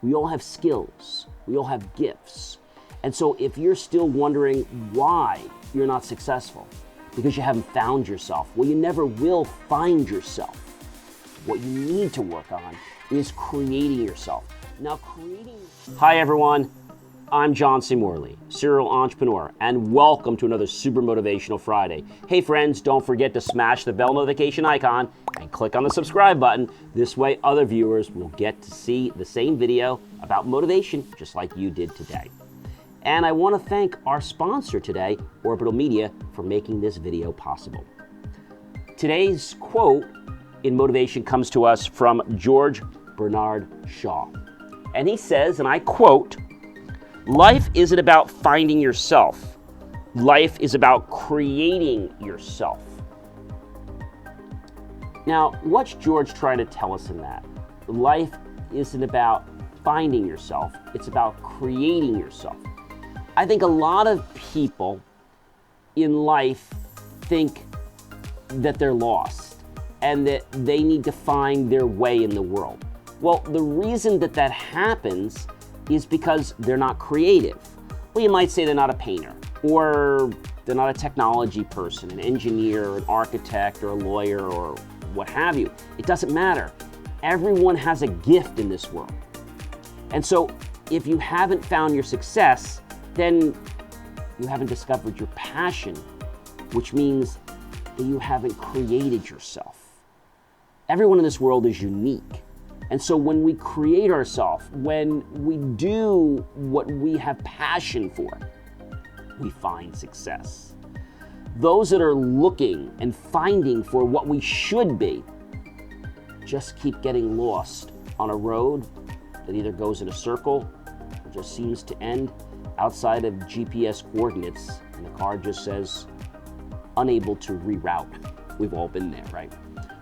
We all have skills. We all have gifts. And so if you're still wondering why you're not successful, because you haven't found yourself, well, you never will find yourself. What you need to work on is creating yourself. Hi everyone, I'm John C. Morley, serial entrepreneur, and welcome to another Super Motivational Friday. Hey friends, don't forget to smash the bell notification icon and click on the subscribe button. This way other viewers will get to see the same video about motivation just like you did today. And I want to thank our sponsor today, Orbital Media, for making this video possible. Today's quote in motivation comes to us from George Bernard Shaw. And he says, and I quote, "Life isn't about finding yourself. Life is about creating yourself." Now, what's George trying to tell us in that? Life isn't about finding yourself. It's about creating yourself. I think a lot of people in life think that they're lost and that they need to find their way in the world. Well, the reason that that happens is because they're not creative. Well, you might say they're not a painter, or they're not a technology person, an engineer, an architect, or a lawyer, or what have you. It doesn't matter. Everyone has a gift in this world. And so if you haven't found your success, then you haven't discovered your passion, which means that you haven't created yourself. Everyone in this world is unique. And so when we create ourselves, when we do what we have passion for, we find success. Those that are looking and finding for what we should be just keep getting lost on a road that either goes in a circle or just seems to end outside of GPS coordinates, and the car just says, unable to reroute. We've all been there, right?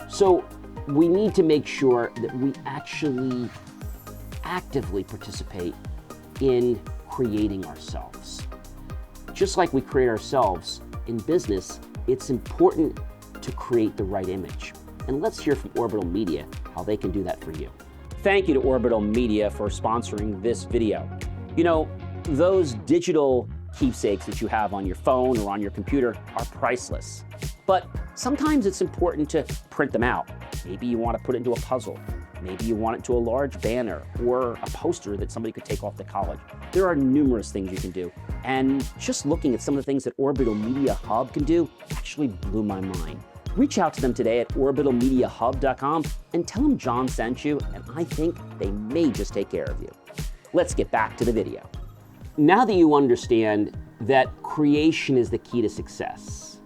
So we need to make sure that we actually actively participate in creating ourselves. Just like we create ourselves in business, it's important to create the right image. And let's hear from Orbital Media how they can do that for you. Thank you to Orbital Media for sponsoring this video. You know, those digital keepsakes that you have on your phone or on your computer are priceless. But sometimes it's important to print them out. Maybe you want to put it into a puzzle. Maybe you want it to a large banner or a poster that somebody could take off to college. There are numerous things you can do. And just looking at some of the things that Orbital Media Hub can do actually blew my mind. Reach out to them today at orbitalmediahub.com and tell them John sent you, and I think they may just take care of you. Let's get back to the video. Now that you understand that creation is the key to success,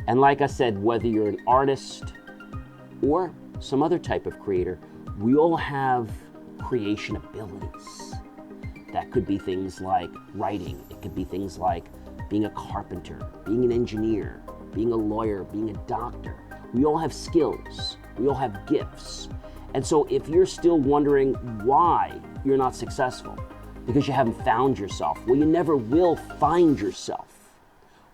and like I said, whether you're an artist or some other type of creator, we all have creation abilities. That could be things like writing. It could be things like being a carpenter, being an engineer, being a lawyer, being a doctor. We all have skills. We all have gifts. And so if you're still wondering why you're not successful, because you haven't found yourself, well, you never will find yourself.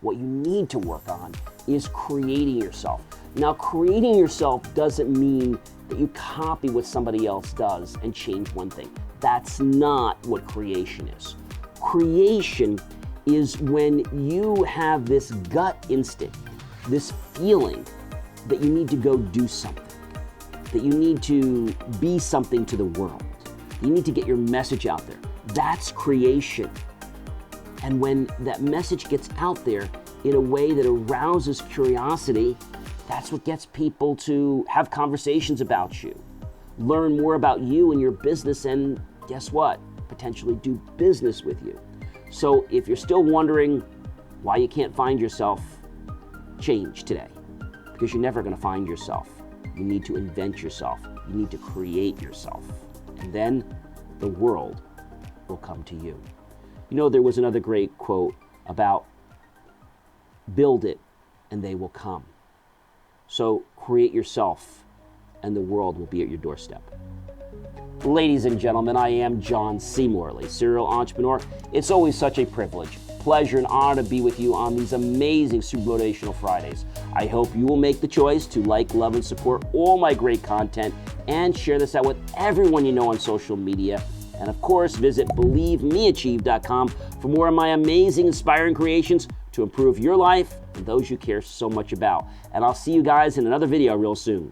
What you need to work on is creating yourself. Now, creating yourself doesn't mean that you copy what somebody else does and change one thing. That's not what creation is. Creation is when you have this gut instinct, this feeling that you need to go do something, that you need to be something to the world. You need to get your message out there. That's creation. And when that message gets out there in a way that arouses curiosity, that's what gets people to have conversations about you, learn more about you and your business, and guess what? Potentially do business with you. So if you're still wondering why you can't find yourself, change today, because you're never going to find yourself. You need to invent yourself. You need to create yourself. And then the world will come to you. You know, there was another great quote about build it and they will come. So create yourself and the world will be at your doorstep. Ladies and gentlemen, I am John C. Morley, serial entrepreneur. It's always such a privilege, pleasure, and honor to be with you on these amazing Super Motivational Fridays. I hope you will make the choice to like, love, and support all my great content and share this out with everyone you know on social media And of course, visit BelieveMeAchieve.com for more of my amazing, inspiring creations to improve your life and those you care so much about. And I'll see you guys in another video real soon.